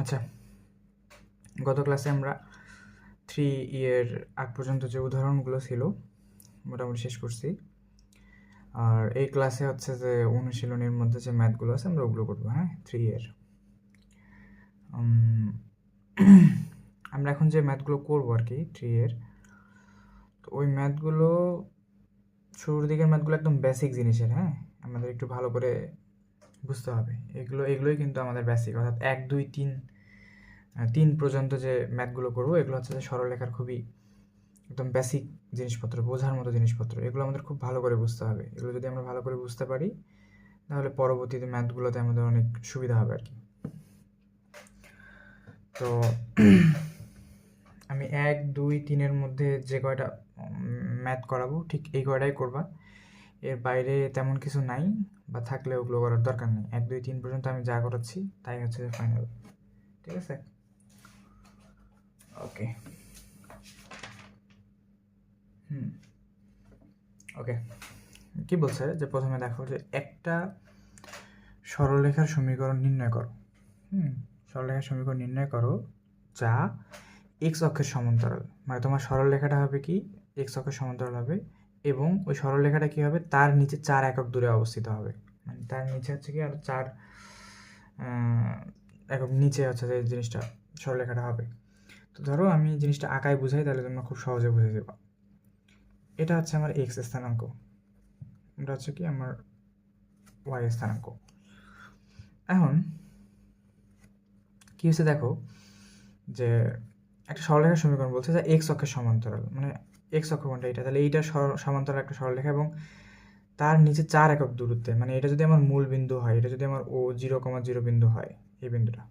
আচ্ছা, গত ক্লাসে আমরা 3 এর আগ পর্যন্ত যে উদাহরণগুলো ছিল মোটামুটি শেষ করছি। আর এই ক্লাসে হচ্ছে যে অনুশীলনীর মধ্যে যে ম্যাথগুলো আছে আমরা ওগুলো করবো। হ্যাঁ, 3 এর আমরা এখন যে ম্যাথগুলো করবো আর কি 3 এর, তো ওই ম্যাথগুলো শুরুর দিকের ম্যাথগুলো একদম বেসিক জিনিসের। হ্যাঁ, আমাদের একটু ভালো করে বুঝতে হবে। এগুলোই কিন্তু আমাদের বেসিক, অর্থাৎ 1 2 3 পর্যন্ত যে ম্যাথগুলো করবো এগুলো হচ্ছে যে সরলরেখার খুবই একদম বেসিক জিনিসপত্র, বোঝার মতো জিনিসপত্র। এগুলো আমাদের খুব ভালো করে বুঝতে হবে। এগুলো যদি আমরা ভালো করে বুঝতে পারি তাহলে পরবর্তীতে ম্যাথগুলোতে আমাদের অনেক সুবিধা হবে আর কি। তো আমি 1 2 3-এর মধ্যে যে কয়টা ম্যাথ করাবো ঠিক এই কয়টাই করবা, এর বাইরে তেমন কিছু নাই, বা থাকলে ওগুলো করার দরকার নেই। 1 2 3 পর্যন্ত আমি যা করাচ্ছি তাই হচ্ছে ফাইনাল। ঠিক আছে, ওকে। ওকে, কি বলছে যে প্রথমে দেখো যে একটা সরলরেখার সমীকরণ নির্ণয় করো। সরলরেখার সমীকরণ নির্ণয় করো যা এক্স অক্ষের সমান্তরাল। মানে তোমার সরলরেখাটা হবে কি এক্স অক্ষের সমান্তরাল হবে, এবং ওই সরলরেখাটা কি হবে তার নিচে 4 একক দূরে অবস্থিত হবে। মানে তার নিচে হচ্ছে কি আর 4 একক নিচে হচ্ছে যে জিনিসটা সরলরেখাটা হবে। তো ধরো আমি জিনিসটা আঁকায় বুঝাই তাহলে তোমরা খুব সহজে বুঝে যাবা। এটা হচ্ছে আমার এক্স স্থানাঙ্ক, এটা হচ্ছে কি আমার ওয়াই স্থানাঙ্ক। এখন কি হচ্ছে দেখো যে একটা সরলরেখার সমীকরণ বলছে যে এক্স অক্ষের সমান্তরাল, মানে এক্স অক্ষ কোনটা এটা, তাহলে এইটা সমান্তরাল একটা সরলরেখা এবং তার নিচে 4 একক দূরত্বে, মানে এটা যদি আমার মূল বিন্দু হয়, এটা যদি আমার ও 0,0 বিন্দু হয়, এই বিন্দুটা,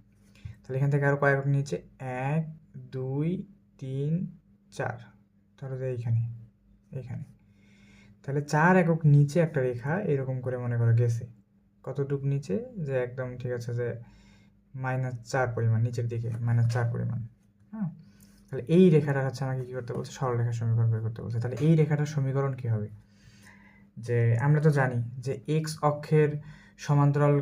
তাহলে এখান থেকে আরো কয় একক নিচে 1 2 3 4, তাহলে যে এইখানে তাহলে 4 একক নিচে একটা রেখা এরকম করে মনে করো গেছে। কতটুকু নিচে, যে একদম ঠিক আছে যে -4 পরিমাণ নিচের দিকে, -4 পরিমাণ। হ্যাঁ, তাহলে এই রেখাটা হচ্ছে আমাকে কী করতে বলছে, সরলরেখার সমীকরণ বের করতে বলছে। তাহলে এই রেখাটার সমীকরণ কী হবে, যে আমরা তো জানি যে এক্স অক্ষের সমান্তরাল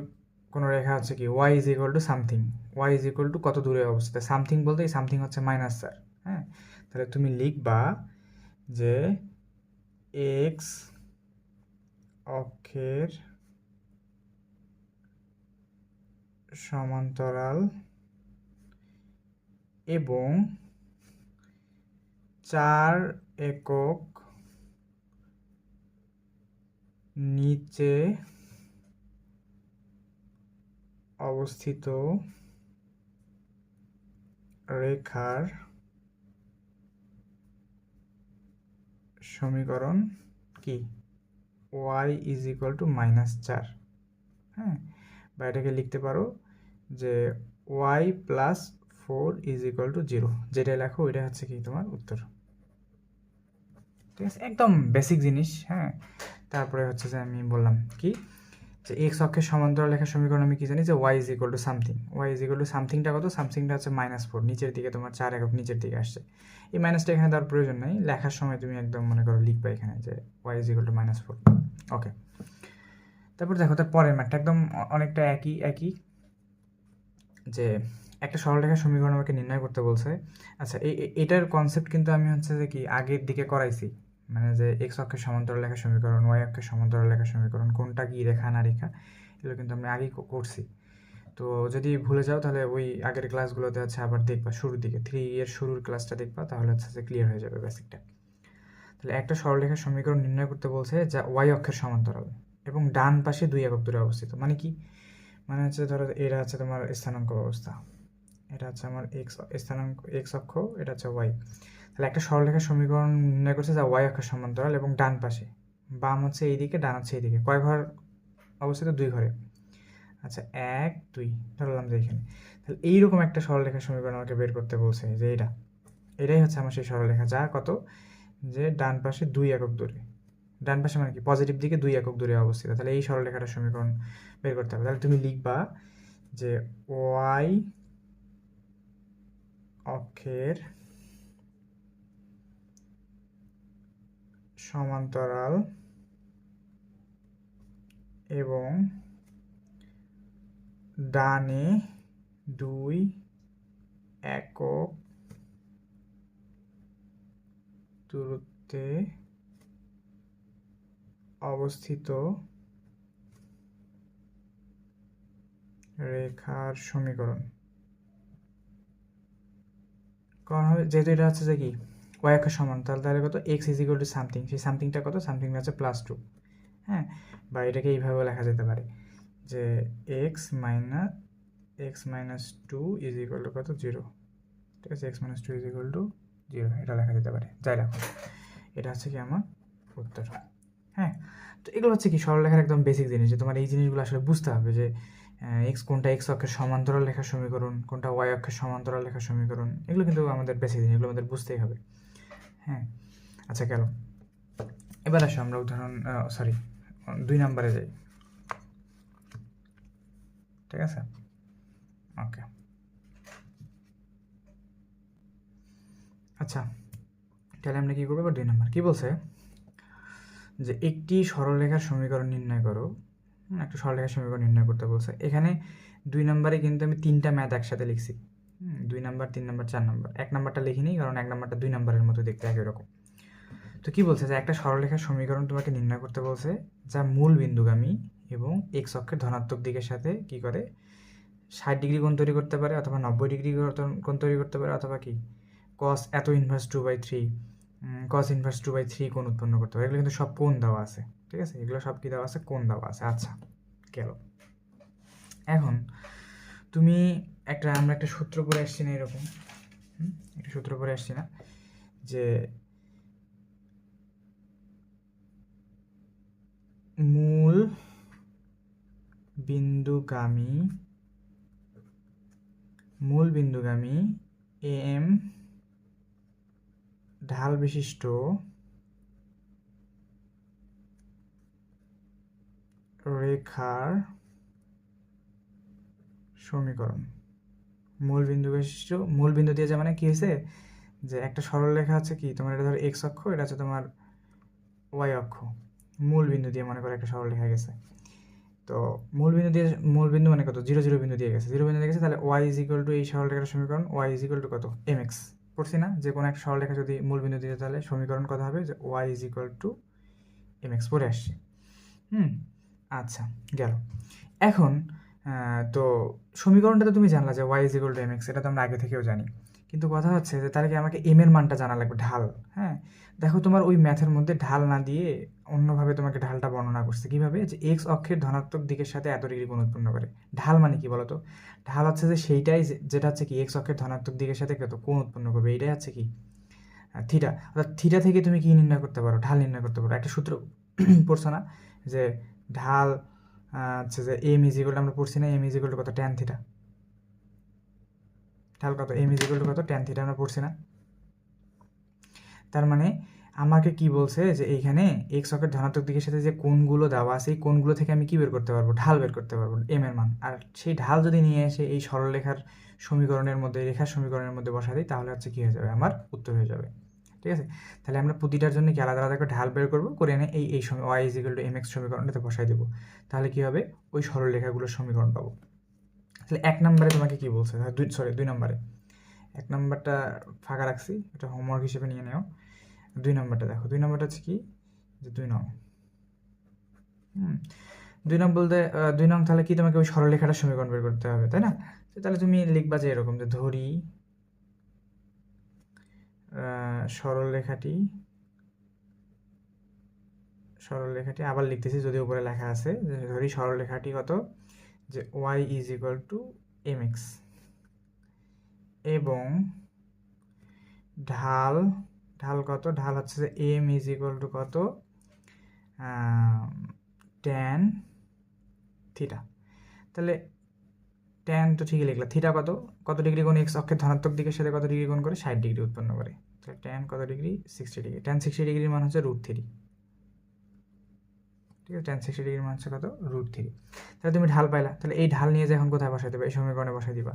কোনো রেখা হচ্ছে কি y is equal to something, y is equal to কত দূরে অবস্থিত, সামথিং বলতে এই সামথিং হচ্ছে -4। হ্যাঁ, তাহলে তুমি লিখবা যে এক্স অক্ষের সমান্তরাল এবং 4 একক নিচে অবস্থিত রেখার সমীকরণ কি, y ইজ ইকুয়াল টু -4। হ্যাঁ, বা এটাকে লিখতে পারো যে y plus 4 is equal to 0, যেটা লেখো ওইটা হচ্ছে কি তোমার উত্তর। ঠিক আছে, একদম বেসিক জিনিস। হ্যাঁ, তারপরে হচ্ছে যে আমি বললাম কি যে এক্স অক্ষের সমান্তরাল রেখার সমীকরণ আমি কি জানি যে y is equal to something, y is equal to সামথিংটা কত, সামথিংটা হচ্ছে -4, নিচের দিকে তোমার 4 একক নিচের দিকে আসছে। এই মাইনাসটা এখানে দেওয়ার প্রয়োজন নেই, লেখার সময় তুমি একদম মনে করো লিখবা এখানে যে ওয়াই ইজ ইকুয়াল টু -4। ওকে, তারপর দেখো তার পরের ম্যাথটা একদম অনেকটা একই যে একটা সরলরেখার সমীকরণ আমাকে নির্ণয় করতে বলছে। আচ্ছা, এটার কনসেপ্ট কিন্তু আমি হচ্ছে যে কি আগের দিকে করাইছি, মানে যে এক্স অক্ষের সমান্তরাল রেখার সমীকরণ, ওয়াই অক্ষের সমান্তরাল রেখার সমীকরণ, কোনটা কি রেখা না রেখা, এগুলো কিন্তু আমি আগেই করছি। তো যদি ভুলে যাও তাহলে ওই আগের ক্লাসগুলোতে আছে আবার দেখবা, শুরুর দিকে 3 এর শুরুর ক্লাসটা দেখবা, তাহলে হচ্ছে যে ক্লিয়ার হয়ে যাবে বেসিকটা। তাহলে একটা সরলরেখার সমীকরণ নির্ণয় করতে বলছে যা ওয়াই অক্ষের সমান্তরাল এবং ডান পাশে 2 একক দূরে অবস্থিত। মানে কি, মানে হচ্ছে ধরো এটা হচ্ছে তোমার স্থানাঙ্ক অবস্থা, এটা হচ্ছে আমার এক্স স্থানাঙ্ক, এক্স অক্ষ, এটা হচ্ছে ওয়াই। তাহলে একটা সরলরেখার সমীকরণ নির্ণয় করছে যা ওয়াই অক্ষের সমান্তরাল এবং ডান পাশে, বাম হচ্ছে এইদিকে, ডান হচ্ছে এইদিকে, কয় ঘর অবস্থিত, 2 ঘরে। আচ্ছা, 1 2 ধরলাম যে এখানে। তাহলে এইরকম একটা সরলরেখার সমীকরণ আমাকে বের করতে বলছে, যে এটাই হচ্ছে আমার সেই সরলরেখা, যা কত, যে ডান পাশে 2 একক দূরে, ডান পাশে মানে কি পজিটিভ দিকে 2 একক দূরে অবস্থিত। তাহলে এই সরলরেখাটার সমীকরণ বের করতে হবে। তাহলে তুমি লিখবা যে ওয়াই অক্ষের সমান্তরাল এবং ডানে 2 একক দূরত্বে অবস্থিত রেখার সমীকরণ। কারণ হবে যেহেতু এটা হচ্ছে যে কি ওয়াই অক্ষের সমান, তাহলে কত x is equal to something, সেই সামথিংটা কত, সামথিংটা হচ্ছে +2। হ্যাঁ, বা এটাকে এইভাবেও লেখা যেতে পারে যে x minus 2 is equal to কত 0। ঠিক আছে, x minus 2 is equal to 0 এটা লেখা যেতে পারে। যাই রাখো, এটা হচ্ছে কি আমার উত্তর। হ্যাঁ, তো এগুলো হচ্ছে কি সরলরেখার একদম বেসিক জিনিস, যে তোমার এই জিনিসগুলো আসলে বুঝতে হবে যে কোনটা এক্স অক্ষের সমান্তরাল রেখার সমীকরণ, কোনটা ওয়াই অক্ষের সমান্তরাল রেখার সমীকরণ, এগুলো কিন্তু আমাদের বেসিক জিনিস, এগুলো আমাদের বুঝতেই হবে। হ্যাঁ, আচ্ছা গেল। এবার আসো আমরা উদাহরণ 2 নম্বরে যাই। ঠিক আছে, ওকে। আচ্ছা, তাহলে আমরা কী করবো এবার 2 নম্বর। কী বলছে যে একটি সরলরেখার সমীকরণ নির্ণয় করো। একটা সরলরেখার সমীকরণ নির্ণয় করতে বলছে। এখানে 2 নম্বরে কিন্তু আমি 3টা ম্যাথ একসাথে লিখছি। 2 নম্বর, 3 নম্বর, 4 নম্বর। 1 নম্বরটা লিখিনি, কারণ 1 নম্বরটা 2 নম্বরের মতো দেখতে একই রকম। তো কী বলছে যে একটা সরলরেখার সমীকরণ তোমাকে নির্ণয় করতে বলছে যা মূল বিন্দুগামী এবং এক্স অক্ষের ধনাত্মক দিকের সাথে কী করে 60 ডিগ্রি কোণ তৈরি করতে পারে, অথবা 90 ডিগ্রি কোণ তৈরি করতে পারে, অথবা কি কস এত ইনভার্স 2/3 কস ইনভার্স 2/3 কোণ উৎপন্ন করতে পারে। এগুলো কিন্তু সব কোণ দেওয়া আছে। ঠিক আছে, এগুলো সব কি দেওয়া আছে, কোণ দেওয়া আছে। আচ্ছা গেল। এখন তুমি আমরা একটা সূত্র পড়ে আসছি না এরকম, একটা সূত্র পড়ে আসছি না যে মূল বিন্দুগামী এম ঢাল বিশিষ্ট রেখার সমীকরণ। মূল বিন্দু দিয়েছে মানে কি হয়েছে যে একটা সরল রেখা আছে কি তোমার, এটা ধরো এক্স অক্ষ, এটা হচ্ছে তোমার ওয়াই অক্ষ। মূল বিন্দু দিয়ে মনে করো একটা সরল রেখা গেছে। তো মূল বিন্দু মানে কত, 0 0 বিন্দু দিয়ে গেছে, 0 বিন্দু দিয়ে গেছে। তাহলে ওয়াই ইজ ইকুয়াল টু এই সরল রেখার সমীকরণ, ওয়াই ইজ ইকুয়াল টু কত, এম এক্স। পড়ছি না যে কোনো একটা সরল রেখা যদি মূল বিন্দু দিয়ে, তাহলে সমীকরণ কত হবে, যে y is equal to m x পড়ে আসছে। আচ্ছা গেল। এখন তো সমীকরণটা তো তুমি জানলা যে y is equal to m x, এটা তো আমরা আগে থেকেও জানি। কিন্তু কথা হচ্ছে যে তাহলে কি আমাকে এম এর মানটা জানা লাগবে, ঢাল। হ্যাঁ, দেখো তোমার ওই ম্যাথের মধ্যে ঢাল না দিয়ে অন্যভাবে তোমাকে ঢালটা বর্ণনা করছে। কীভাবে, যে এক্স অক্ষের ধনাত্মক দিকের সাথে এত ডিগ্রি কোণ উৎপন্ন করে। ঢাল মানে কি বলতো, ঢাল হচ্ছে যে সেইটাই যেটা হচ্ছে কি এক্স অক্ষের ধনাত্মক দিকের সাথে কত কোণ উৎপন্ন করবে, এইটাই হচ্ছে কি থিটা। অর্থাৎ থিটা থেকে তুমি কি নির্ণয় করতে পারো, ঢাল নির্ণয় করতে পারো। একটা সূত্র পড়ছো না যে ঢাল হচ্ছে যে এম ইজ ইকুয়াল, আমরা পড়ছি না এম ইজ ইকুয়াল টু কত, ট্যান থিটা। ঢাল কত, এম ইজ ইকুয়াল টু কত, ট্যান থিটা, আমরা পড়ছি না। তার মানে আমাকে কি বলছে যে এইখানে এক্স অক্ষের ধনাত্মক দিকের সাথে যে কোণগুলো দেওয়া আছে, এই কোণগুলো থেকে আমি কি বের করতে পারবো, ঢাল বের করতে পারবো, এম এর মান। আর সেই ঢাল যদি নিয়ে এসে এই সরলরেখার সমীকরণের মধ্যে, রেখার সমীকরণের মধ্যে বসা দিই, তাহলে হচ্ছে কি হয়ে যাবে, আমার উত্তর হয়ে যাবে। ঠিক আছে, তাহলে আমরা প্রতিটার জন্য কি আলাদা আলাদা করে ঢাল বের করবো, করে এনে এই সময় y is equal to m x সমীকরণটাতে বসাই দেবো। তাহলে কি হবে, ওই সরলরেখাগুলোর সমীকরণ পাবো। তাহলে 1 নম্বরে তোমাকে কি বলছে, 2 নম্বরে, 1 নম্বরটা ফাঁকা রাখছি, এটা হোমওয়ার্ক হিসেবে নিয়ে নেও। 2 নম্বরটা দেখো, 2 নম্বরটা হচ্ছে কি, যে 2 নং 2 নং বলতে 2 নং তাহলে কি তোমাকে ওই সরলরেখাটার সমীকরণ বের করতে হবে, তাই না? তাহলে তুমি লিখবা যে এরকম, যে ধরি সরলরেখাটি আবার লিখতেছি, যদি উপরে লেখা আছে, যে ধরি সরলরেখাটি কত, যে y is equal to m x, এবং ঢাল কত, ঢাল হচ্ছে যে এম ইজ ইকুয়াল টু কত, ট্যান থিটা। তাহলে ট্যান তো ঠিকই লিখলাম, থিটা কত ডিগ্রি কোণ, এক্স অক্ষের ধনাত্মক দিকের সাথে কত ডিগ্রি কোণ করে, 60 ডিগ্রি উৎপন্ন করে। তাহলে ট্যান কত ডিগ্রি, 60 ডিগ্রি। ট্যান 60 ডিগ্রির মান হচ্ছে √3। ঠিক আছে, ট্যান 60 ডিগ্রির মান হচ্ছে কত, √3। তাহলে তুমি ঢাল পাইলা, তাহলে এই ঢাল নিয়ে যে এখন কোথায় বসাই দেবে, এই সমীকরণে বসাই দিবা।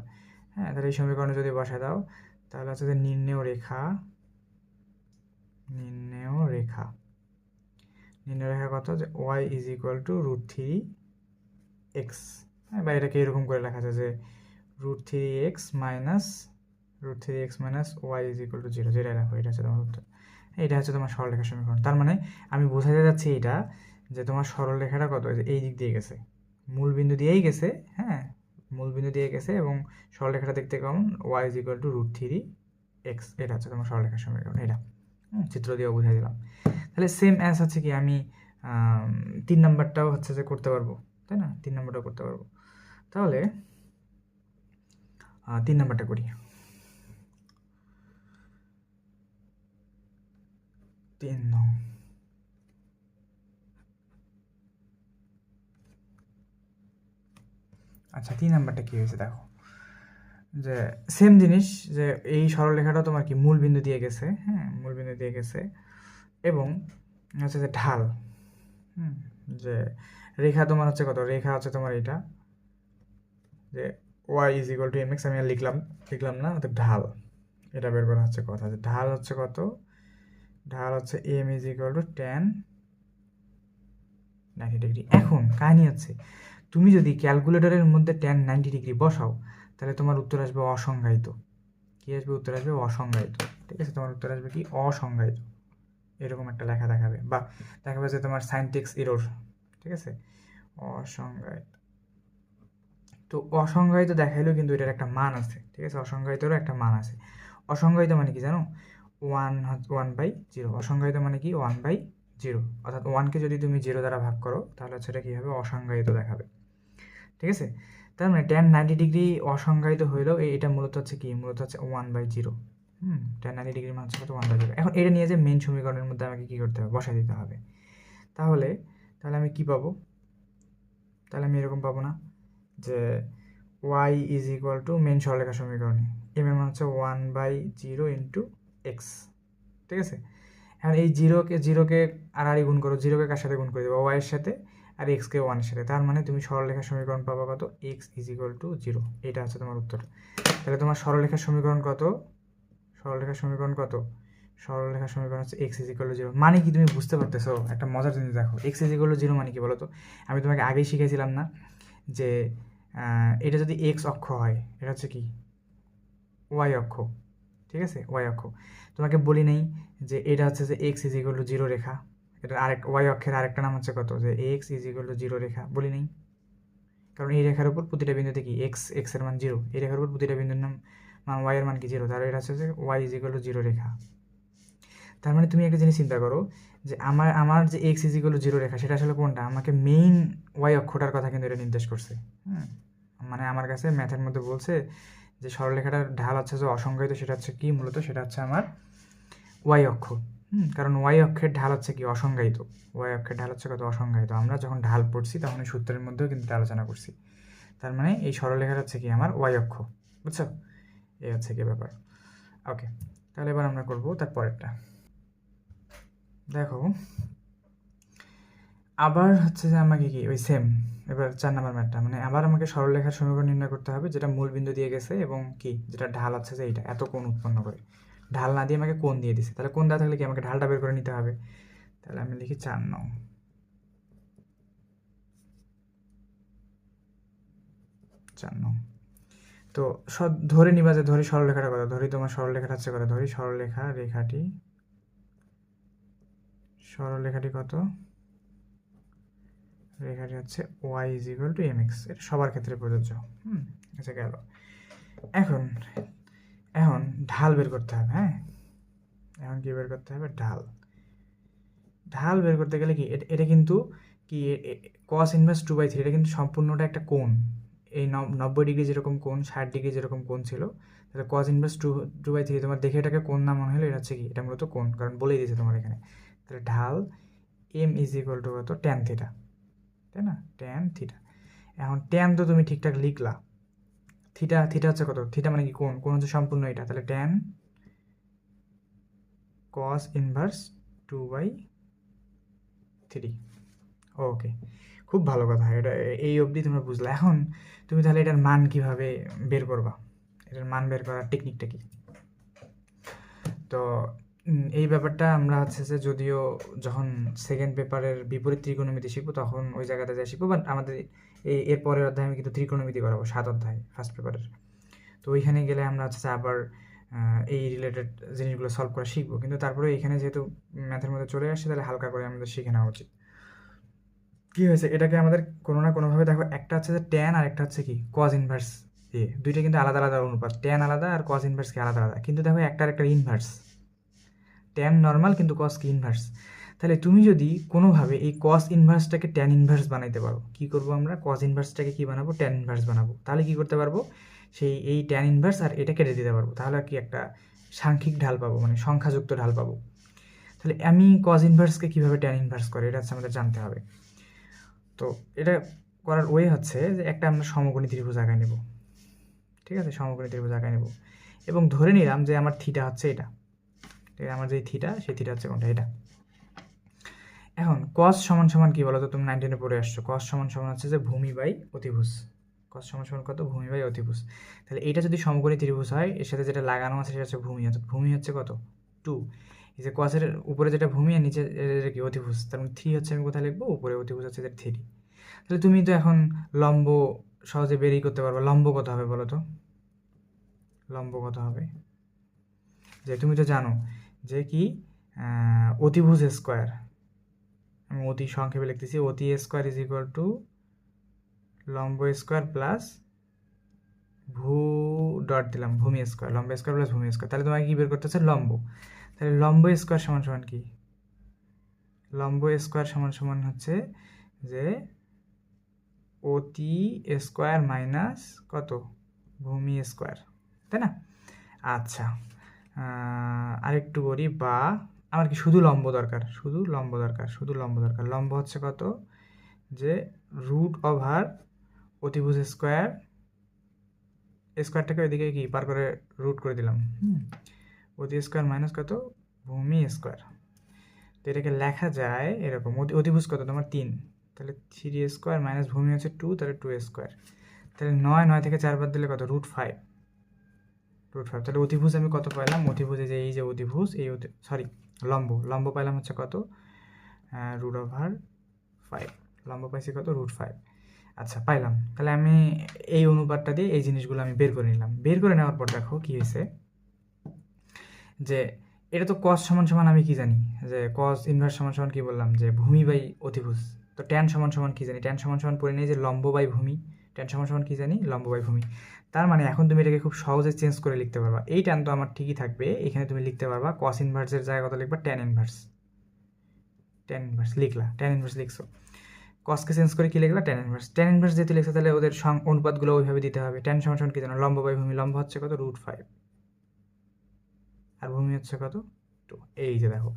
হ্যাঁ, তাহলে এই সমীকরণে যদি বসায় দাও, তাহলে হচ্ছে যে নির্ণেয় রেখা কত, যে y is equal to √3 x. হ্যাঁ, বা এটাকে এরকম করে লেখা যায় যে √3x minus y is equal to 0, যেটা রাখো, এটা হচ্ছে তোমার উত্তর। এটা হচ্ছে তোমার সরলরেখার সমীকরণ। তার মানে আমি বোঝাতে যাচ্ছি এটা যে তোমার সরলরেখাটা কত, এই দিক দিয়ে গেছে, মূল বিন্দু দিয়েই গেছে, হ্যাঁ, মূল বিন্দু দিয়ে গেছে, এবং সরলরেখাটা দেখতে কেমন, y is equal two √3x, এটা হচ্ছে তোমার সরলরেখার সমীকরণ। এটা চিত্র দিয়ে বুঝাই দিলাম। তাহলে সেম অ্যাজ হচ্ছে কি আমি 3 নাম্বারটাও হচ্ছে যে করতে পারবো, তাই না? 3 নাম্বারটাও করতে পারবো। তাহলে 3 নাম্বারটা করি। 3 নং, আচ্ছা 3 নাম্বারটা কী হয়েছে দেখো, যে সেম জিনিস, যে এই সরলরেখাটা তোমার কি মূল বিন্দু দিয়ে গেছে, হ্যাঁ, মূল বিন্দু দিয়ে গেছে, এবং হচ্ছে যে ঢাল, যে রেখা তোমার হচ্ছে কত, রেখা হচ্ছে তোমার এটা, যে y is equal two mx, আমি আর লিখলাম না, অর্থাৎ ঢাল, এটা বের করা হচ্ছে কথা, যে ঢাল হচ্ছে কত, ঢাল হচ্ছে m is equal two tan 90 degree. এখন কাহিনী হচ্ছে, তুমি যদি ক্যালকুলেটরের মধ্যে tan 90 ডিগ্রি বসাও, তাহলে তোমার উত্তর আসবে অসংজ্ঞায়িত। কী আসবে? উত্তর আসবে অসংজ্ঞায়িত। ঠিক আছে, তোমার উত্তর আসবে কি, অসংজ্ঞায়িত, এরকম একটা লেখা দেখাবে, বা দেখাবে যে তোমার সাইনটেক্স এরর। ঠিক আছে, অসংজ্ঞায়িত। তো অসংজ্ঞায়িত দেখাইলেও কিন্তু এটার একটা মান আছে। ঠিক আছে, অসংজ্ঞায়িতেরও একটা মান আছে। অসংজ্ঞায়িত মানে কি জানো? 1/0। অসংজ্ঞায়িত মানে কি? 1/0, অর্থাৎ 1কে যদি তুমি 0 দ্বারা ভাগ করো, তাহলে হচ্ছে এটা কী হবে? অসংজ্ঞায়িত দেখাবে। ঠিক আছে, তার মানে tan 90 ডিগ্রি অসংজ্ঞায়িত হইলেও এটা মূলত হচ্ছে কি, মূলত হচ্ছে 1/0। tan 90 ডিগ্রির মান হচ্ছে কত? 1/0। এখন এটা নিয়ে যে মেন সমীকরণের মধ্যে আমাকে কী করতে হবে? বসাই দিতে হবে। তাহলে আমি কি পাবো? তাহলে আমি এরকম পাবো না, যে y ইজ ইকুয়াল টু মেন সরলরেখা সমীকরণে m এর মান হচ্ছে 1/0 ইন্টু এক্স। ঠিক আছে, এখন এই জিরোকে আর গুণ করো, জিরোকে কার সাথে গুণ করে দেবো? y এর সাথে, আর এক্সকে 1 এর সাথে। তার মানে তুমি সরলরেখার সমীকরণ পাবা কত? x is equal to 0। এটা হচ্ছে তোমার উত্তর। তাহলে তোমার সরলরেখার সমীকরণ কত? সরলরেখার সমীকরণ কত? সরলরেখার সমীকরণ হচ্ছে x ইজ ইকুয়াল টু 0। মানে কি তুমি বুঝতে পারতেছো? একটা মজার জিনিস দেখো, x ইজ ইকুয়াল টু 0 মানে কি বলো তো? আমি তোমাকে আগেই শিখেছিলাম না, যে এটা যদি এক্স অক্ষ হয়, এটা হচ্ছে কি, ওয়াই অক্ষ। ঠিক আছে, ওয়াই অক্ষ। তোমাকে বলি নেই যে এটা হচ্ছে যে এক্স ইজ ইকুয়াল টু 0 রেখা, এটা ওয়াই অক্ষের আরেকটা নাম হচ্ছে কত, যে এক্স ইজ ইকুয়াল টু 0 রেখা, বলি নেই? কারণ এই রেখার উপর প্রতিটা বিন্দুতে কি এক্স এর মান 0, এই রেখার উপর প্রতিটা বিন্দুর মান ওয়াই এর মান কি 0, তাহলে এটা হচ্ছে যে ওয়াই ইজ ইকুয়াল টু 0 রেখা। তার মানে তুমি একটা জিনিস চিন্তা করো, যে আমার যে এক্স ইজ ইকুয়াল টু 0 রেখা, সেটা আসলে কোনটা? আমাকে মেইন ওয়াই অক্ষটার কথা কিন্তু এটা নির্দেশ করছে। মানে আমার কাছে ম্যাথের মধ্যে বলছে যে সরলরেখাটার ঢাল হচ্ছে যে অসংজ্ঞায়িত, সেটা হচ্ছে কি, মূলত সেটা হচ্ছে আমার ওয়াই অক্ষ। কারণ ওয়াই অক্ষের ঢাল হচ্ছে কি, অসংজ্ঞায়িত। ওয়াই অক্ষের ঢাল হচ্ছে কত? অসংজ্ঞায়িত। আমরা যখন ঢাল পড়ছি তখন এই সূত্রের মধ্যেও কিন্তু আলোচনা করছি। তার মানে এই সরলরেখাটা হচ্ছে কি, আমার ওয়াই অক্ষ। বুঝছো? এই হচ্ছে কি ব্যাপার। ওকে, তাহলে এবার আমরা করবো তার পরেরটা। দেখো, আবার হচ্ছে যে আমাকে কি, ওই সেম, এবার 4 নাম্বার ম্যাথটা, মানে আবার আমাকে সরলরেখার সমীকরণ নির্ণয় করতে হবে, যেটা মূল বিন্দু দিয়ে গেছে, এবং কি, যেটা ঢাল হচ্ছে যে এইটা এত কোণ উৎপন্ন করে। ঢাল না দিয়ে আমাকে কোণ দিয়ে দিছে, তাহলে কোণ দেওয়া থাকলে কি, আমাকে ঢালটা বের করে নিতে হবে। তাহলে আমি লিখি 4 নং। 4 নং, তো ধরে নিবা যে, ধরি সরলরেখাটা কত, ধরি তোমার সরলরেখাটা হচ্ছে কত, ধরি সরলরেখাটি কত, রেখাটি হচ্ছে y is equal two mx। এটা সবার ক্ষেত্রে প্রযোজ্য। আচ্ছা, গেল। এখন ঢাল বের করতে হবে। হ্যাঁ, এখন কি বের করতে হবে? ঢাল বের করতে গেলে কি, এটা কিন্তু কি, cos ইনভার্স 2/3, এটা কিন্তু সম্পূর্ণটা একটা কোণ। এই 90 ডিগ্রি যেরকম কোণ, 60 ডিগ্রি যেরকম কোণ ছিল, তাহলে cos ইনভার্স 2/3, তোমার দেখে এটাকে কোণ না মনে হলো, এটা হচ্ছে কি, এটা মূলত কোণ, কারণ বলেই দিয়েছে তোমার এখানে। তাহলে ঢাল m ইজ ইকুয়াল টু কত? tan থিটা, তাই না? tan theta. এখন tan তো তুমি ঠিকঠাক লিখলা, থিটা হচ্ছে কত? থিটা মানে কি, কোণ হচ্ছে সম্পূর্ণ এটা, তাহলে tan cos ইনভার্স 2/3। ওকে, খুব ভালো কথা, এটা এই অবধি তোমরা বুঝলা। এখন তুমি তাহলে এটার মান কিভাবে বের করবা? এটার মান বের করার টেকনিকটা কি? তো এই ব্যাপারটা আমরা হচ্ছে যে, যদিও যখন সেকেন্ড পেপারের বিপরীত ত্রিকোণমিতি শিখবো, তখন ওই জায়গাতে যাই শিখবো, বাট আমাদের এর পরের অধ্যায়ে আমি কিন্তু ত্রিকোণমিতি করাবো, 7 অধ্যায় ফার্স্ট পেপারের। তো ওইখানে গেলে আমরা হচ্ছে আবার এই রিলেটেড জিনিসগুলো সলভ করা শিখবো, কিন্তু তারপরে এখানে যেহেতু ম্যাথের মধ্যে চলে আসছে, তাহলে হালকা করে আমাদের শিখে নেওয়া উচিত। কী হয়েছে, এটাকে আমাদের কোনো না কোনোভাবে দেখো, একটা হচ্ছে যে ট্যান আর একটা হচ্ছে কি কজ ইনভার্স এ, দুইটা কিন্তু আলাদা আলাদা অনুপাত, ট্যান আলাদা আর কজ ইনভার্স কি আলাদা আলাদা, কিন্তু দেখো একটা ইনভার্স, ট্যান নর্মাল কিন্তু কজ কি ইনভার্স। তাহলে তুমি যদি কোনোভাবে এই কজ ইনভার্সটাকে ট্যান ইনভার্স বানাইতে পারো, কী করবো আমরা, কজ ইনভার্সটাকে কী বানাবো, ট্যান ইনভার্স বানাবো, তাহলে কী করতে পারবো, সেই এই ট্যান ইনভার্স আর এটা কেটে দিতে পারবো, তাহলে কি একটা সাংখ্যিক ঢাল পাবো, মানে সংখ্যাযুক্ত ঢাল পাবো। তাহলে আমি কজ ইনভার্সকে কীভাবে ট্যান ইনভার্স করে, এটা হচ্ছে আমাদের জানতে হবে। তো এটা করার ওয়ে হচ্ছে যে একটা আমরা সমকোণী ত্রিভুজ আঁকায় নেব, ঠিক আছে, সমকোণী ত্রিভুজ আঁকায় নেব, এবং ধরে নিলাম যে আমার থিটা হচ্ছে এটা, ঠিক আছে, আমার যে থিটা, সেই থিটা হচ্ছে কোনটা, এটা। এখন কস সমান সমান কি বলো তো, তুমি 19-এ পড়ে আসছো, কস সমান সমান হচ্ছে যে ভূমি বাই অতিভুজ, কস সমান সমান কত, ভূমি বাই অতিভুজ। তাহলে এটা যদি সমকোণী ত্রিভুজ হয়, এর সাথে যেটা লাগানো আছে সেটা হচ্ছে ভূমি, অর্থাৎ ভূমি হচ্ছে কত, 2। এই যে কসের উপরে যেটা ভূমি আর নিচে এটা কি অতিভুজ, তার মানে 3 হচ্ছে, আমি কোথায় লিখবো, উপরে অতিভুজ হচ্ছে যে 3। তাহলে তুমি তো এখন লম্ব সহজে বেরিয়ে করতে পারবে, লম্ব কত হবে বলো তো, লম্ব কত হবে, যে তুমি তো জানো যে কি অতিভুজ স্কোয়ার, আমি অতি সংক্ষেপে লিখতেছি, অতি স্কোয়ার ইজ ইকুয়াল টু লম্ব স্কোয়ার প্লাস ডট দিলাম ভূমি স্কোয়ার, লম্ব স্কোয়ার প্লাস ভূমি স্কোয়ার। তাহলে তোমাকে কী বের করতে হচ্ছে, লম্ব। তাহলে লম্ব স্কোয়ার সমান সমান কি, লম্ব স্কোয়ার সমান সমান হচ্ছে যে অতি স্কোয়ার মাইনাস কত, ভূমি স্কোয়ার, তাই না? আচ্ছা, আরেকটু করি, বা আমার কি শুধু লম্ব দরকার, শুধু লম্ব দরকার, শুধু লম্ব দরকার। লম্ব হচ্ছে কত, যে রুট ওভার অতিভুজ স্কোয়ার, স্কোয়ারটাকে ওইদিকে কি পার করে রুট করে দিলাম, অতি স্কোয়ার মাইনাস কত, ভূমি স্কোয়ার। তো এটাকে লেখা যায় এরকম, অতিভুজ কত তোমার 3, তাহলে 3 স্কোয়ার মাইনাস ভূমি হচ্ছে 2, তাহলে 2 স্কোয়ার। তাহলে 9 থেকে 4 বাদ দিলে কত, √5, √5। তাহলে অতিভুজ আমি কত পাইলাম, অতিভুজে যে এই যে অতিভুজ, এই সরি লম্ব পাইলাম হচ্ছে কত, √5, লম্ব পাইছি কত, √5। আচ্ছা পাইলাম, তাহলে আমি এই অনুপাতটা দিয়ে এই জিনিসগুলো আমি বের করে নিলাম। বের করে নেওয়ার পর দেখো কি হয়েছে, যে এটা তো কস সমান সমান আমি কি জানি, যে কস ইনভার্স সমান সমান কি বললাম, যে ভূমি বাই অতিভুজ। তো ট্যান সমান সমান কি জানি, ট্যান সমান সমান পড়ে নেই যে লম্ব বাই ভূমি, ট্যান সমান সমান কি জানি, লম্ব বাই ভূমি। তার মানে এখন তুমি এটাকে খুব সহজে চেঞ্জ করে লিখতে পারবা, এই ট্যান তো আমার ঠিকই থাকবে, এখানে তুমি লিখতে পারবা কস ইনভার্সের জায়গায় কত লিখবা, ট্যান ইনভার্স, ট্যান ইনভার্স লিখলা, ট্যান ইনভার্স লিখছো, কসকে চেঞ্জ করে কি লিখলা, ট্যান ইনভার্স। ট্যান ইনভার্স যেহেতু লিখছো, তাহলে ওদের অনুপাতগুলো ওইভাবে দিতে হবে। ট্যান সমান সমান কি জানো, লম্ব বাই ভূমি, লম্ব হচ্ছে কত, √5, আর ভূমি হচ্ছে কত, 2। এই যে দেখো,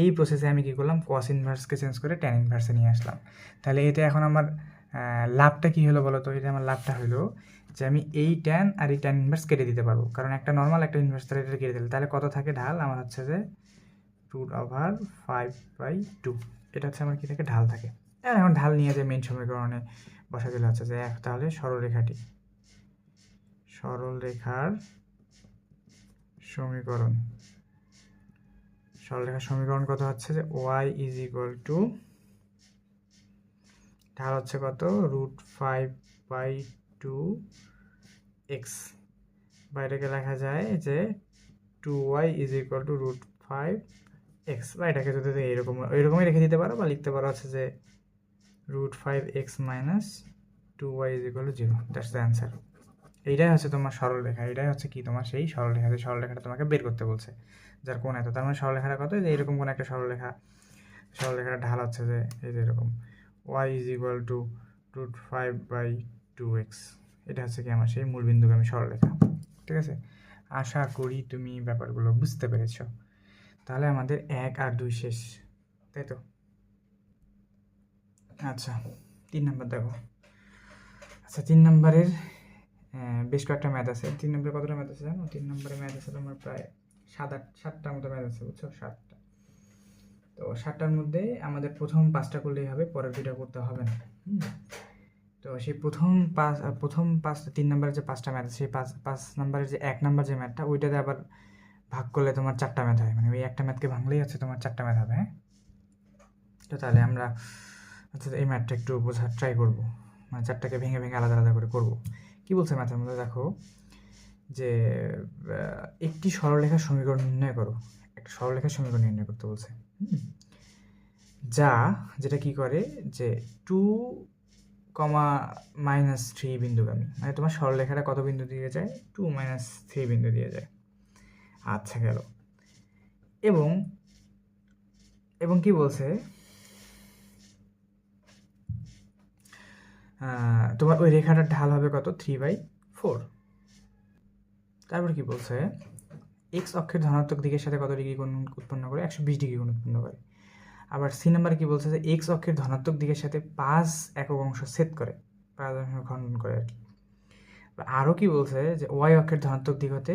এই প্রসেসে আমি কি করলাম, কস ইনভার্সকে চেঞ্জ করে ট্যান ইনভার্সে নিয়ে আসলাম। তাহলে এতে এখন আমার লাভটা কি হলো বলো তো, এটা আমার লাভটা হলো যে আমি এই ট্যান আর এই ট্যান ইনভার্স কেটে দিতে পারবো, কারণ একটা নর্মাল একটা ইনভার্স, তাহলে এটা কেটে দিলে তাহলে কত থাকে ঢাল, আমার হচ্ছে যে √5/2, এটা হচ্ছে আমার কি থাকে, ঢাল থাকে। এখন ঢাল নিয়ে যে মেইন সমীকরণে বসা দিলে হচ্ছে যে তাহলে সরলরেখার সমীকরণ কত হচ্ছে, যে y ইজ ইকুয়াল টু, ঢাল হচ্ছে কত, √5/2x, বা এটাকে লেখা যায় যে 2y is equal two √5x, বা এটাকে যদি এরকমই রেখে দিতে পারো, বা লিখতে পারো হচ্ছে যে √5x minus 2y is equal to 0, that's the answer. এইটাই হচ্ছে তোমার সরলরেখা, এটাই হচ্ছে কি তোমার সেই সরলরেখা, যে সরলরেখাটা তোমাকে বের করতে বলছে, যার কোণ এত। তার মানে সরলরেখাটা কত, যে এরকম কোন একটা সরলরেখার ঢাল হচ্ছে যে এই যে এরকম, y is equal two √5/2x, এটা হচ্ছে কি আমার সেই মূলবিন্দুগামী সরলরেখা। ঠিক আছে, আশা করি তুমি ব্যাপারগুলো বুঝতে পেরেছ। তাহলে আমাদের 1 আর 2 শেষ, তাই তো? আচ্ছা 3 নাম্বার দেখো। আচ্ছা 3 নাম্বারের বেশ কয়েকটা ম্যাথ আছে। 3 নম্বরে কতটা ম্যাথ আছে জানো? 3 নম্বরে ম্যাথ আছে তোমার প্রায় 7-8টার মতো ম্যাথ আছে, বুঝছো? 7টা। তো 7টার মধ্যে আমাদের প্রথম 5টা করলেই হবে, পরের 2টা করতে হবে না। তো সেই প্রথম 3 নম্বরের যে 5টা ম্যাথ আছে, সেই 5 নম্বরের যে 1 নম্বর যে ম্যাথটা, ওইটাতে আবার ভাগ করলে তোমার 4টা ম্যাথ হয়, মানে ওই একটা ম্যাথকে ভাঙলেই হচ্ছে তোমার 4টা ম্যাথ হবে। হ্যাঁ, তো তাহলে আমরা হচ্ছে এই ম্যাথটা একটু বোঝার ট্রাই করবো, মানে 4টাকে ভেঙে ভেঙে আলাদা আলাদা করে করবো। কি বলছে ম্যাথের মধ্যে দেখো, যে একটি সরলরেখার সমীকরণ নির্ণয় করো, একটা সরলরেখার সমীকরণ নির্ণয় করতে বলছে, যেটা কি করে যে 2, -3 বিন্দুগামী, মানে তোমার সরলরেখাটা কত বিন্দু দিয়ে যায়, 2, -3 বিন্দু দিয়ে যায়। আচ্ছা গেল। এবং কি বলছে, তোমার ওই রেখাটার ঢাল হবে কত, 3/4। তারপর কি বলছে, এক্স অক্ষের ধনাত্মক দিকের সাথে কত ডিগ্রি কোণ উৎপন্ন করে, 120 ডিগ্রি কোণ উৎপন্ন করে। আবার সি নাম্বারে কি বলছে যে এক্স অক্ষের ধনাত্মক দিকের সাথে 5 একক অংশ ছেদ করে, 5 অংশ খণ্ডন করে আর কি। আরও কি বলছে যে ওয়াই অক্ষের ধনাত্মক দিক হতে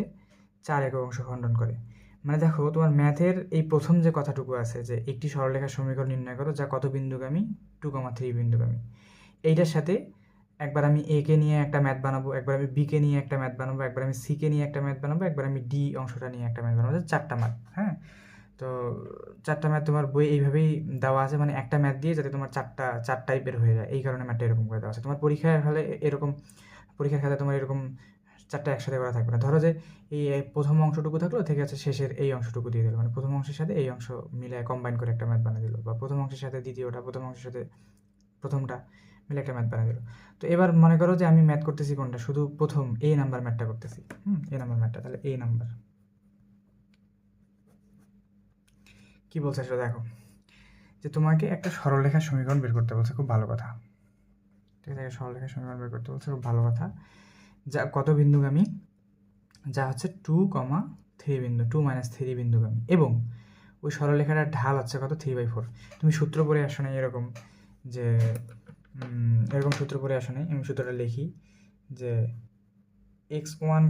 4 একক অংশ খণ্ডন করে। মানে দেখো তোমার ম্যাথের এই প্রথম যে কথাটুকু আছে যে একটি সরলরেখার সমীকরণ নির্ণয় করো যা কত বিন্দুগামী, 2, 3 বিন্দুগামী, এইটার সাথে একবার আমি এ কে নিয়ে একটা ম্যাথ বানাবো, একবার আমি বি কে নিয়ে একটা ম্যাথ বানাবো, একবার আমি সি কে নিয়ে একটা ম্যাথ বানাবো, একবার আমি ডি অংশটা নিয়ে একটা ম্যাথ বানাবো, 4টা ম্যাথ। হ্যাঁ, তো 4টা ম্যাথ তোমার বই এইভাবেই দেওয়া আছে, মানে একটা ম্যাথ দিয়ে যাতে তোমার 4 টাইপের হয়ে যায়, এই কারণে ম্যাথটা এরকম করে দেওয়া আছে। তোমার পরীক্ষার হলে এরকম, পরীক্ষার খাতায় তোমার এরকম 4টা একসাথে করা থাকবে না। ধরো যে এই প্রথম অংশটুকু থাকলো, থেকে আছে শেষের এই অংশটুকু দিয়ে দিল, মানে প্রথম অংশের সাথে এই অংশ মিলে কম্বাইন করে একটা ম্যাথ বানিয়ে দিল, বা প্রথম অংশের সাথে দ্বিতীয়টা, প্রথম অংশের সাথে প্রথমটা মিলে একটা ম্যাথ বানিয়ে দিল। তো এবার মনে করো যে আমি ম্যাথ করতেছি কোনটা, শুধু প্রথম এ নাম্বার ম্যাথটা করতেছি, এ নাম্বার ম্যাথটা, তাহলে এ নাম্বার কি বলছে সেটা দেখো, যে তোমাকে একটা সরলরেখার সমীকরণ বের করতে বলছে, খুব ভালো কথা। ঠিক আছে, সরলরেখার সমীকরণ বের করতে বলছে, খুব ভালো কথা। যা কত বিন্দুগামী, যা হচ্ছে 2, 3 বিন্দু, 2, -3 বিন্দুগামী, এবং ওই সরলরেখাটার ঢাল হচ্ছে কত, 3/4। তুমি সূত্র পড়ে আসো নাই এরকম, যে এরকম সূত্র পড়ে আসো নাই, আমি সূত্রটা লিখি যে x1,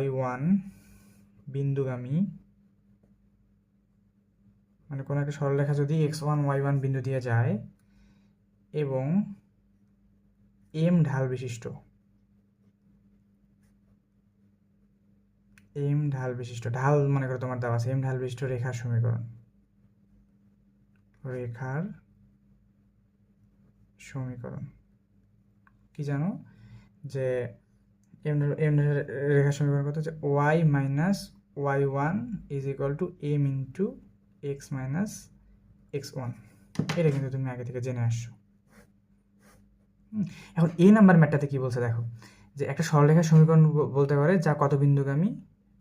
y1 বিন্দুগামী, মানে কোনো একটা সরলরেখা যদি x1, y1 বিন্দু দিয়ে যায় এবং m ঢাল বিশিষ্ট, ঢাল মনে করো তোমার দেওয়া আছে, m ঢাল বিশিষ্ট রেখার সমীকরণ, কি জানো যে m রেখার সমীকরণ কত হচ্ছে, y - y1 = m × x - x1। এটা কিন্তু তুমি আগে থেকে জেনে আসছো। এখন এ নাম্বার ম্যাথটাতে কি বলছে দেখো, যে একটা সরলরেখার সমীকরণ বলতে পারে যা কত বিন্দুগামী,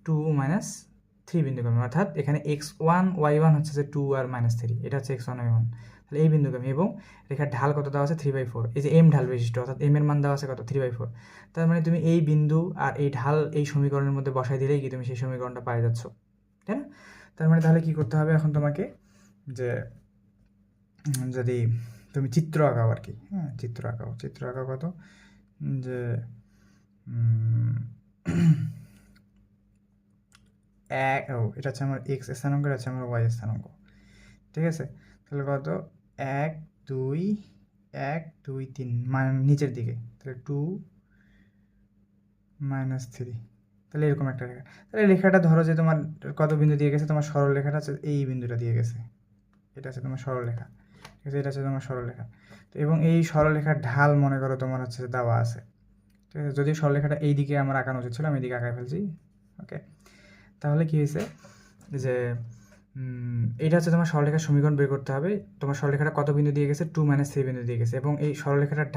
2, -3 বিন্দুগামী, অর্থাৎ এখানে x1, y1 হচ্ছে যে 2 আর -3, এটা হচ্ছে x1, y1, তাহলে এই বিন্দুগামী, এবং রেখার ঢাল কত দেওয়া আছে, 3/4। এই যে m ঢাল বিশিষ্ট, অর্থাৎ m এর মান দেওয়া আছে কত, 3/4। তার মানে তুমি এই বিন্দু আর এই ঢাল এই সমীকরণের মধ্যে বসাই দিলেই কি তুমি সেই সমীকরণটা পাই যাচ্ছ, তাই না? তার মানে তাহলে কি করতে হবে এখন তোমাকে, যে যদি তুমি চিত্র আঁকাও আর কি, হ্যাঁ, চিত্র আঁকাও কত, যে এটা হচ্ছে আমার এক্স স্থানাঙ্ক, এটা হচ্ছে আমার ওয়াই স্থানাঙ্ক, ঠিক আছে? তাহলে কত, 1, 2, 1, 2, 3, নিচের দিকে, তাহলে 2, -3, তাহলে এরকম একটা রেখা। তাহলে রেখাটা ধরো যে তোমার কত বিন্দু দিয়ে গেছে, তোমার সরল রেখাটা হচ্ছে এই বিন্দুটা দিয়ে গেছে, এটা হচ্ছে তোমার সরলরেখা, ঠিক আছে, এটা হচ্ছে তোমার সরলরেখা। তো এবং এই সরলরেখার ঢাল মনে করো তোমার হচ্ছে দেওয়া আছে, ঠিক আছে, যদি সরলরেখাটা এই দিকে আমার আঁকানো উচিত ছিল, আমি এদিকে আঁকায় ফেলছি, ওকে। তাহলে কি হয়েছে, যে এটা হচ্ছে তোমার সরলরেখার সমীকরণ বের করতে হবে। তোমার সরলরেখাটা কত বিন্দু দিয়ে গেছে, 2, -3 বিন্দু দিয়ে গেছে, এবং এই সরলরেখাটার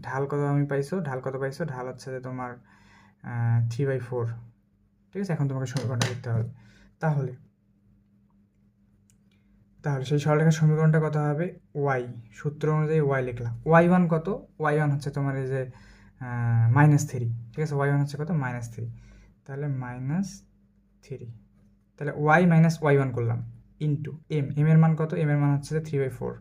ঢাল কত আমি পাইছো, ঢাল হচ্ছে যে তোমার 3/4, ঠিক আছে। এখন তোমাকে সমীকরণটা লিখতে হবে। তাহলে সেই সরলরেখার সমীকরণটা কত হবে, ওয়াই, সূত্র অনুযায়ী ওয়াই লিখলাম। y1 কত, y1 হচ্ছে তোমার এই যে -3, ঠিক আছে, y1 হচ্ছে কত, -3, তাহলে -3, তাহলে y - y1 করলাম, ইন্টু m এর মান কত, m এর মান হচ্ছে 3/4,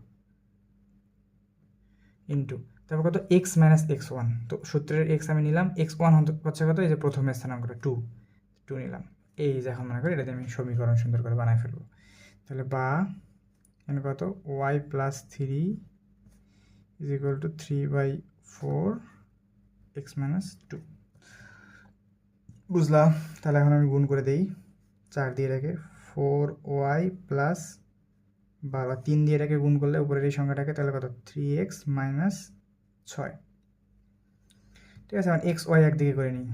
ইন্টু তারপর কত, x - x1, তো সূত্রের x আমি নিলাম, x1 হচ্ছে কত, এই যে প্রথম স্থানাঙ্কটা 2 নিলাম। এই যে এখন মনে করি এটাতে আমি সমীকরণ সুন্দর করে বানায় ফেলবো। তাহলে বা এখানে কত, y + 3 = 3/4 x - 2, বুঝলাম? তাহলে এখন আমি গুণ করে দেই, 4 দিয়ে রেখে 4y + 3 দিয়ে রেখে গুণ করলে উপরের এই সংখ্যাটাকে, তাহলে কত, 3x - 6, ঠিক আছে। এখন x y একদিকে করে নিই,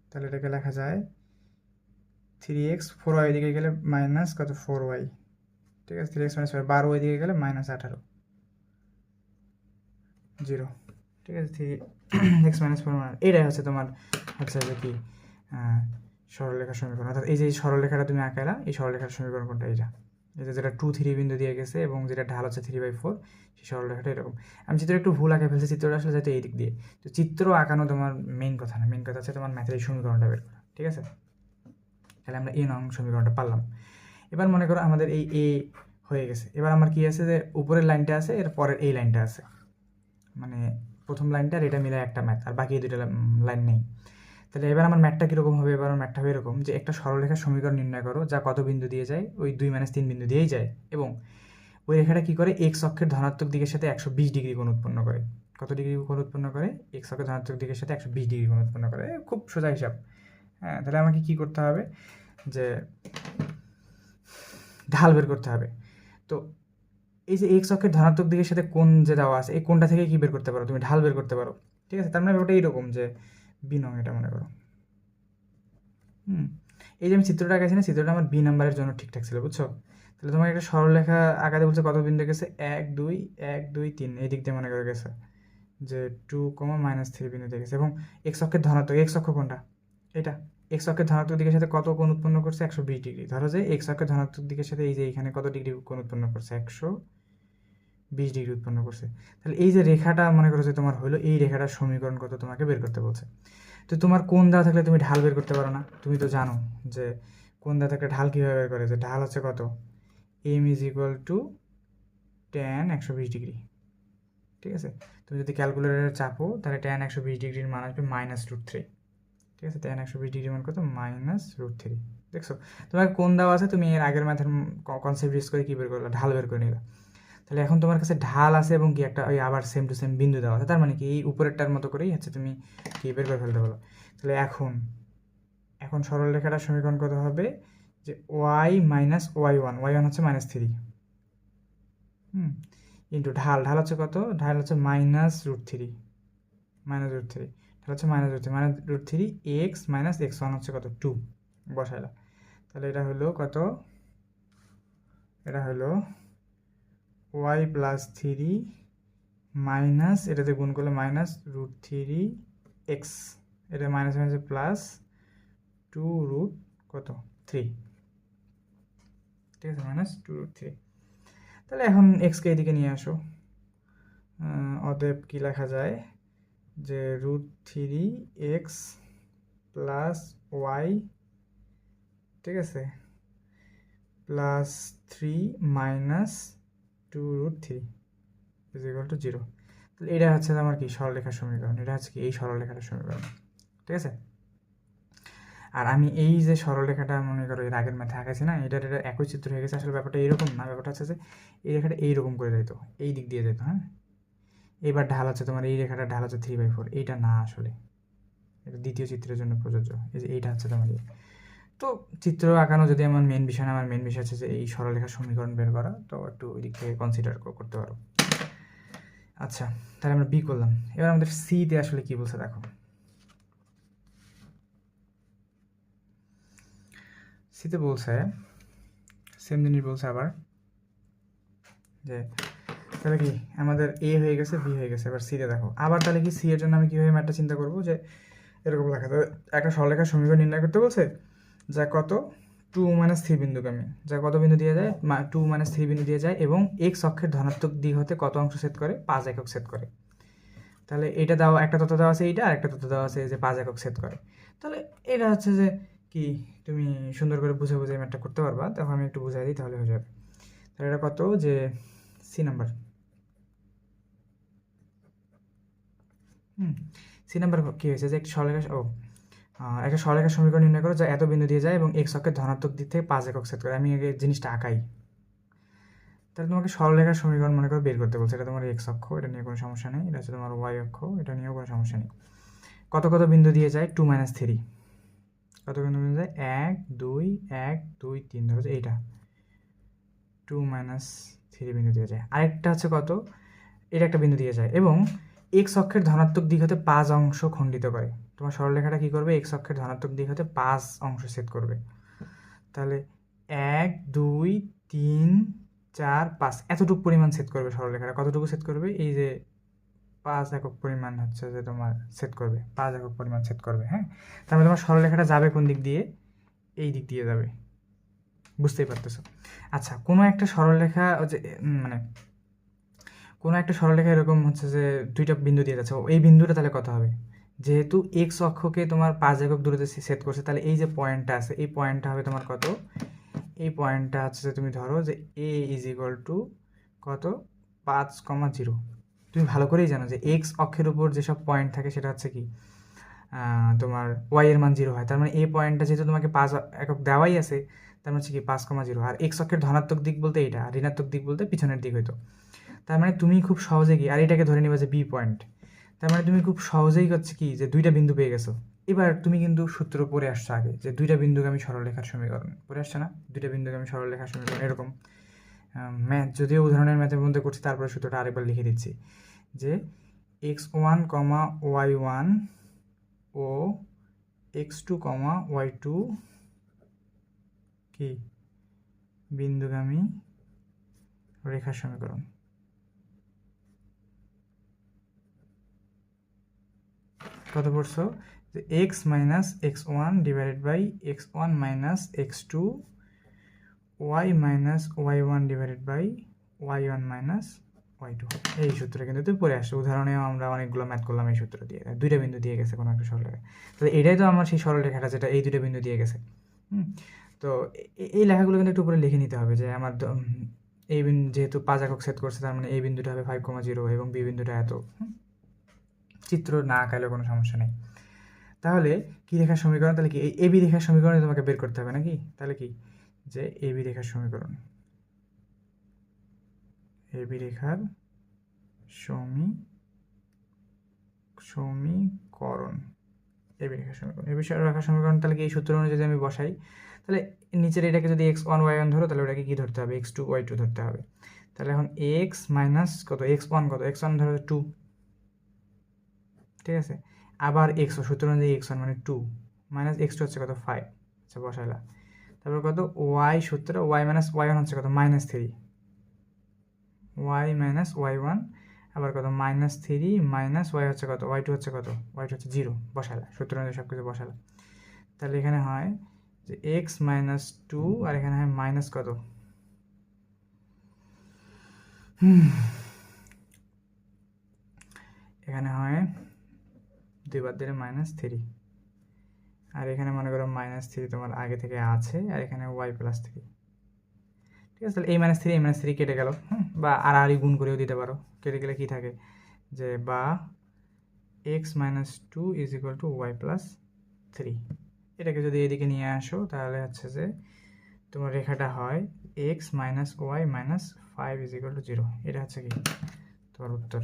তাহলে এটাকে লেখা যায় 3x, 4y দিকে গেলে মাইনাস কত 4y, ঠিক আছে, 3x মাইনাস 4, 12y দিকে গেলে মাইনাস 18, 0, ঠিক আছে, 3x মাইনাস 4, এটাই হচ্ছে তোমার হচ্ছে যে কি সরলরেখার সমীকরণ। অর্থাৎ এই যে সরলরেখাটা তুমি আঁকালা, এই সরলরেখার সমীকরণ কোনটা, এইটা, এই যে যেটা 2, 3 বিন্দু দিয়ে গেছে এবং যেটা ঢাল হচ্ছে 3/4, সেই সরলরেখাটা এরকম। আমি চিত্র একটু ভুল আঁকে ফেলছি, চিত্রটা আসলে যাতে এই দিক দিয়ে, তো চিত্র আঁকানো তোমার মেইন কথা না, মেইন কথা হচ্ছে তোমার ম্যাথের এই সমীকরণটা বের করা, ঠিক আছে। তাহলে আমরা নং সমীকরণটা পারলাম। এবার মনে করো আমাদের এই এ হয়ে গেছে, এবার আমার কি আছে, যে উপরের লাইনটা আছে, এর পরের এই লাইনটা আছে, মানে প্রথম লাইনটা আর এটা মিলে একটা ম্যাথ, আর বাকি এই দুটো লাইন নেই। তাহলে এবার আমার ম্যাথটা কীরকম হবে, এবার আমার ম্যাথটা হবে এরকম, যে একটা সরলরেখার সমীকরণ নির্ণয় করো যা কত বিন্দু দিয়ে যায়, ওই 2 - 3 বিন্দু দিয়েই যায়, এবং ওই রেখাটা কী করে, এক্স অক্ষের ধনাত্মক দিকের সাথে 120 ডিগ্রি কোণ উৎপন্ন করে। কত ডিগ্রি কোণ উৎপন্ন করে, এক্স অক্ষের ধনাত্মক দিকের সাথে 120 ডিগ্রি কোণ উৎপন্ন করে। খুব সোজা হিসাব। হ্যাঁ, তাহলে আমাকে কী করতে হবে, যে ঢাল বের করতে হবে। তো এই যে এক্স অক্ষের ধনাত্মক দিকের সাথে কোণ যে দেওয়া আছে, এই কোণটা থেকে কী বের করতে পারো, তুমি ঢাল বের করতে পারো, ঠিক আছে। তার মানে ব্যাপারটা এইরকম, যে বিনং, এটা মনে করো, এই যে আমি চিত্রটা আঁকাছি না, চিত্রটা আমার বি নাম্বারের জন্য ঠিকঠাক ছিল, বুঝছো। তাহলে তোমাকে একটা সরলরেখা আঁকাতে বলছে, কত বিন্দু গেছে, 1 2 1 2 3, এই দিক দিয়ে মনে করে গেছে যে 2, -3 বিন্দু দিয়ে গেছে, এবং এক্স অক্ষের ধনাত্মক, এক্স অক্ষ কোনটা, এটা, এক্স অক্ষের ধনাত্মক দিকের সাথে কত কোণ উৎপন্ন করছে, 120 ডিগ্রি। ধরো যে এক্স অক্ষের ধনাত্মক দিকের সাথে এই যে এখানে কত ডিগ্রি কোণ উৎপন্ন করছে, 120 ডিগ্রি উৎপন্ন করছে। তাহলে এই যে রেখাটা মনে করো যে তোমার হলো, এই রেখাটার সমীকরণ কত তোমাকে বের করতে বলছে। তো তোমার কোণ দেওয়া থাকলে তুমি ঢাল বের করতে পারো না, তুমি তো জানো যে কোণ দেওয়া থাকলে ঢাল কীভাবে বের করে, যে ঢাল হচ্ছে কত, m = tan 120 ডিগ্রি, ঠিক আছে। তুমি যদি ক্যালকুলেটরে চাপো তাহলে tan 120 ডিগ্রির মান আসবে -√3, ঠিক আছে। tan 120 ডিগ্রির মান কত, -√3, দেখছো। তোমার কোণ দেওয়া আছে, তুমি এর আগের ম্যাথের কনসেপ্ট ইউজ করে কী বের করলে, ঢাল বের করে নিলে। তাহলে এখন তোমার কাছে ঢাল আছে এবং কি একটা ওই আবার সেম টু সেম বিন্দু দেওয়া আছে, তার মানে কি এই উপরেরটার মতো করেই হচ্ছে তুমি কি বের করে ফেলতে পারো। তাহলে এখন সরলরেখাটার সমীকরণ কত হবে, যে y - y1, y1 হচ্ছে -3, ইন্টু ঢাল হচ্ছে কত, ঢাল হচ্ছে -√3, ঢাল হচ্ছে -√3, x - x1 হচ্ছে কত, 2 বসাইলা। তাহলে এটা হলো কত, এটা হলো y + 3 মাইনাস, এটাতে গুণ করলে -√3x, এটা মাইনাস মাইনাসে প্লাস 2√3, ঠিক আছে, -2√3। তাহলে এখন এক্সকে এদিকে নিয়ে আসো, অতএব কী লেখা যায়, যে √3x + y, ঠিক আছে, +3 - 2√3 = 0। তাহলে এটা হচ্ছে আমার কি সরলরেখার সমীকরণ, এটা হচ্ছে কি এই সরলরেখার সমীকরণ, ঠিক আছে। আর আমি এই যে সরলরেখাটা মনে করো এর আগের ম্যাথে আঁকাছি না, এটা একই চিত্র হয়ে গেছে। আসলে ব্যাপারটা এরকম না, ব্যাপারটা হচ্ছে যে এই রেখাটা এইরকম করে যেত, এই দিক দিয়ে যেত, হ্যাঁ। এবার ঢাল হচ্ছে তোমার, এই রেখাটা ঢাল হচ্ছে 3/4, এইটা না, আসলে এটা দ্বিতীয় চিত্রের জন্য প্রযোজ্য। এই যে এইটা হচ্ছে তোমার। তো চিত্র আঁকানো যদি আমার মেন বিষয় না, আমার মেন বিষয় হচ্ছে যে এই সরলরেখার সমীকরণ বের করা, তো একটু ওই দিক থেকে কনসিডার করতে পারো। আচ্ছা, তাহলে আমরা বি করলাম। এবার আমাদের সিতে আসলে কি বলছে দেখো, সিতে বলছে সেম জিনিস বলছে আবার, যে তাহলে কি আমাদের এ হয়ে গেছে, বি হয়ে গেছে, এবার সিতে দেখো আবার। তাহলে কি সি এর জন্য আমি কীভাবে ম্যাথটা চিন্তা করবো, যে এরকম লেখা, একটা সরলরেখার সমীকরণ নির্ণয় করতে বলছে, যা কত 2 - 3 বিন্দুগামী, যা কত বিন্দু দিয়ে যায়, 2 - 3 বিন্দু দিয়ে যায়, এবং এক্স অক্ষের ধনাত্মক দিক হতে কত অংশ ছেদ করে, 5 একক ছেদ করে। তাহলে এটা দেওয়া, একটা তথ্য দেওয়া আছে এইটা, আর একটা তথ্য দেওয়া আছে যে 5 একক ছেদ করে। তাহলে এটা হচ্ছে যে কি তুমি সুন্দর করে বুঝে বুঝে ম্যাথটা করতে পারবা। তখন আমি একটু বুঝাই দিই, তাহলে হয়ে যাবে। তাহলে এটা কত, যে সি নাম্বার, সি নাম্বার কী হয়েছে, যে একটা সরলরেখার সমীকরণ নির্ণয় করো যা এত বিন্দু দিয়ে যায় এবং এক্স অক্ষের ধনাত্মক দিক থেকে 5 একক ছেদ করে। আমি আগে জিনিসটা আঁকাই। তাহলে তোমাকে সরলরেখার সমীকরণ মনে করো বের করতে বলছে। এটা তোমার এক্স অক্ষ, এটা নিয়ে কোনো সমস্যা নেই। এটা হচ্ছে তোমার ওয়াই অক্ষ, এটা নিয়েও কোনো সমস্যা নেই। কত কত বিন্দু দিয়ে যায়, 2 - 3, কত বিন্দু দিয়ে যায়, 1 2 1 2 3, ধরো যে এইটা 2 - 3 বিন্দু দিয়ে যায়। আরেকটা হচ্ছে কত, এটা একটা বিন্দু দিয়ে যায় এবং এক্স অক্ষের ধনাত্মক দিক হতে 5 অংশ খণ্ডিত করে। তোমার সরলরেখাটা কী করবে, এক্স অক্ষের ধনাত্মক দিক হতে 5 অংশ ছেদ করবে। তাহলে 1 2 3 4 5 এতটুকু পরিমাণ ছেদ করবে সরলরেখাটা। কতটুকু ছেদ করবে, এই যে 5 একক পরিমাণ হচ্ছে যে তোমার ছেদ করবে, 5 একক পরিমাণ ছেদ করবে। হ্যাঁ, তারপরে তোমার সরলরেখাটা যাবে কোন দিক দিয়ে, এই দিক দিয়ে যাবে, বুঝতেই পারতেছো। আচ্ছা, কোনো একটা সরলরেখা যে মানে কোনো একটা সরলরেখা এরকম হচ্ছে যে দুইটা বিন্দু দিয়ে যাচ্ছে, এই বিন্দুটা তাহলে কত হবে, যেহেতু এক্স অক্ষকে তোমার 5 একক দূরত্বে সেট করছে, তাহলে এই যে পয়েন্টটা আছে এই পয়েন্টটা হবে তোমার কত, এই পয়েন্টটা হচ্ছে যে তুমি ধরো যে এ ইজ ইকুয়াল টু কত 5,0। তুমি ভালো করেই জানো যে এক্স অক্ষের উপর যেসব পয়েন্ট থাকে সেটা হচ্ছে কি তোমার ওয়াই এর মান 0 হয়। তার মানে এই পয়েন্টটা যেহেতু তোমাকে 5 একক দেওয়াই আছে, তার মানে হচ্ছে কি 5,0। আর এক্স অক্ষের ধনাত্মক দিক বলতে এইটা, আর ঋণাত্মক দিক বলতে পিছনের দিক হইতো। তার মানে তুমি খুব সহজে কি, আর এটাকে ধরে নিবা যে বি পয়েন্ট, তার মানে তুমি খুব সহজেই হচ্ছে কি যে দুইটা বিন্দু পেয়ে গেছো। এবার তুমি কিন্তু সূত্র পড়ে আসছো আগে, যে দুইটা বিন্দুগামী সরলরেখার সমীকরণ পড়ে আসছে না, দুইটা বিন্দুগামী সরলরেখার সমীকরণ এরকম। ম্যাথ যদিও উদাহরণের ম্যাথের মধ্যে করছি, তারপরে সূত্রটা আরেকবার লিখে দিচ্ছি যে x1, y1 ও x2, y2 কি বিন্দুগামী রেখার সমীকরণ। কত পড়ছো, যে x minus x1 divided by x1 মাইনাস x2 y minus y1 divided by y1 minus y2। এই সূত্র কিন্তু তুই পড়ে আসছে, উদাহরণেও আমরা অনেকগুলো ম্যাথ করলাম এই সূত্র দিয়ে, দুইটা বিন্দু দিয়ে গেছে কোনো একটা সরলরেখা। তাহলে এটাই তো আমার সেই সরলরেখাটা যেটা এই দুটো বিন্দু দিয়ে গেছে। তো এই লেখাগুলো কিন্তু একটু উপরে লিখে নিতে হবে, যে আমার এই বিন্দু যেহেতু 5 একক সেট করছে, তার মানে এই বিন্দুটা হবে 5,0 এবং বি বিন্দুটা এত। চিত্র না আঁকালেও কোনো সমস্যা নেই। তাহলে কি রেখার সমীকরণ, তাহলে কি এই এবি রেখার সমীকরণ তোমাকে বের করতে হবে নাকি, তাহলে কি যে এবি রেখার সমীকরণ, এবি রেখার সমীকরণ, এবি রেখার সমীকরণ, এবি রেখার সমীকরণ। তাহলে কি এই সূত্র অনুযায়ী আমি বসাই, তাহলে নিচের এটাকে যদি x1 y1 ধরো, তাহলে ওটাকে কি ধরতে হবে, x2 y2 ধরতে হবে। তাহলে এখন x মাইনাস কত x1 কত, x1 ধরো 2, ঠিক আছে। আবার x সূত্র অনুযায়ী x1 মানে 2 মাইনাস x2 হচ্ছে কত 5, আচ্ছা বসাইলা। তারপর কত y সূত্র y মাইনাস y1 হচ্ছে কত -3, y মাইনাস y1 আবার কত -3 মাইনাস y হচ্ছে কত, y2 হচ্ছে কত, y2 হচ্ছে 0, বসালা সূত্র অনুযায়ী সব কিছু বসালা। তাহলে এখানে হয় যে x মাইনাস 2 আর এখানে হয় মাইনাস কত, এখানে হয় 2 বাদ দিলে -3, আর এখানে মনে করো -3 তোমার আগে থেকে আছে, আর এখানে y প্লাস 3, ঠিক আছে। তাহলে এই -3 কেটে গেল, বা আর গুণ করেও দিতে পারো, কেটে গেলে কি থাকে যে বা x minus 2 is equal two y plus 3। এটাকে যদি এদিকে নিয়ে আসো, তাহলে হচ্ছে যে তোমার রেখাটা হয় x minus y minus 5 is equal to 0। এটা হচ্ছে কি তোমার উত্তর,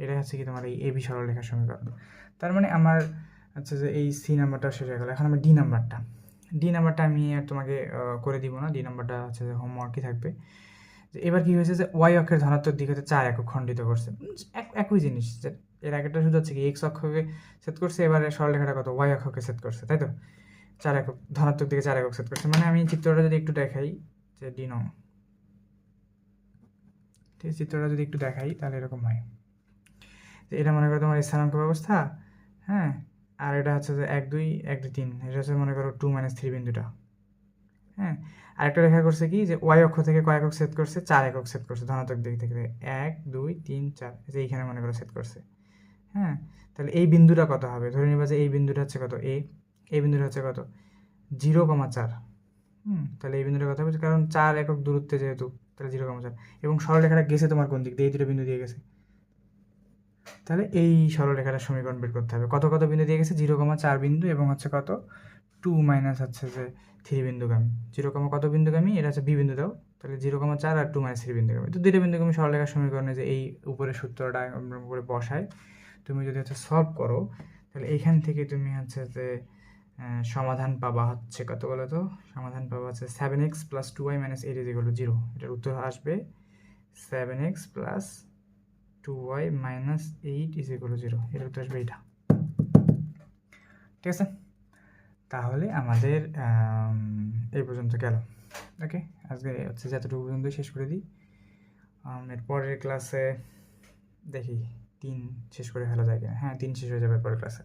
এটা হচ্ছে কি তোমার এই এবি সরলরেখার সমীকরণ। তার মানে আমার আচ্ছা যে এই সি নাম্বারটা শেষ হয়ে গেল। এখন আমি ডি নাম্বারটা আমি আর তোমাকে করে দিব না, ডি নাম্বারটা হচ্ছে যে হোমওয়ার্কই থাকবে। যে এবার কি হয়েছে যে ওয়াই অক্ষের ধনাত্মক দিক হতে 4 একক খণ্ডিত করছে, একই জিনিস, যে এর আগেটা শুধু হচ্ছে কি এক্স অক্ষকে সেট করছে, এবারে সরলরেখাটা কত ওয়াই অক্ষকে সেট করছে, তাই তো 4 একক ধনাত্মক দিকে 4 একক সেট করছে। মানে আমি চিত্রটা যদি একটু দেখাই, যে ডি নং, ঠিক আছে, চিত্রটা যদি একটু দেখাই তাহলে এরকম হয় যে এটা মনে করো তোমার স্থানাঙ্ক ব্যবস্থা, হ্যাঁ, আর এটা হচ্ছে যে 1 2 1 2 3, এটা হচ্ছে মনে করো 2 - 3 বিন্দুটা, হ্যাঁ। আরেকটা রেখা করছে কি যে ওয়াই অক্ষ থেকে কয় একক সেট করছে, 4 একক সেট করছে ধনাত্মক দিক থেকে, 1 2 3 4, যে এইখানে মনে করো সেট করছে, হ্যাঁ। তাহলে এই বিন্দুটা কত হবে, ধরে নিবা যে এই বিন্দুটা হচ্ছে কত এ, এই বিন্দুটা হচ্ছে কত 0,4, তাহলে এই বিন্দুটা কত হবে, কারণ 4 একক দূরত্বে যেহেতু, তাহলে 0,4। এবং সরলরেখাটা গেছে তোমার কোন দিক দিয়ে, এই দুটো বিন্দু দিয়ে গেছে, তাহলে এই সরলরেখাটার সমীকরণ বের করতে হবে। কত কত বিন্দু দিয়ে গেছে, 0,4 বিন্দু, এবং হচ্ছে কত 2 মাইনাস হচ্ছে যে 3 বিন্দুগামী, 0, কত বিন্দুগামী, এটা হচ্ছে বি বিন্দু দাও, তাহলে 0,4 আর 2 - 3 বিন্দুগামী। তো দুইটা বিন্দুগামী সরলরেখার সমীকরণে যে এই উপরের সূত্রটা উপরে বসায় তুমি যদি হচ্ছে সলভ করো, তাহলে এইখান থেকে তুমি হচ্ছে যে সমাধান পাবা হচ্ছে কত বলো তো, সমাধান পাবা হচ্ছে 7x plus 2y minus 8 is equal to 0। এটার উত্তর আসবে 7x plus 2y minus 8 is equal to 0। এটার উত্তর আসবে এটা। ঠিক আছে, তাহলে আমাদের এই পর্যন্ত গেল। ওকে, আজকে হচ্ছে যে এতটুকু পর্যন্তই শেষ করে দিই। এরপরের ক্লাসে দেখি 3 শেষ করে ফেলা যায় কিনা। হ্যাঁ, 3 শেষ হয়ে যাবে পরের ক্লাসে।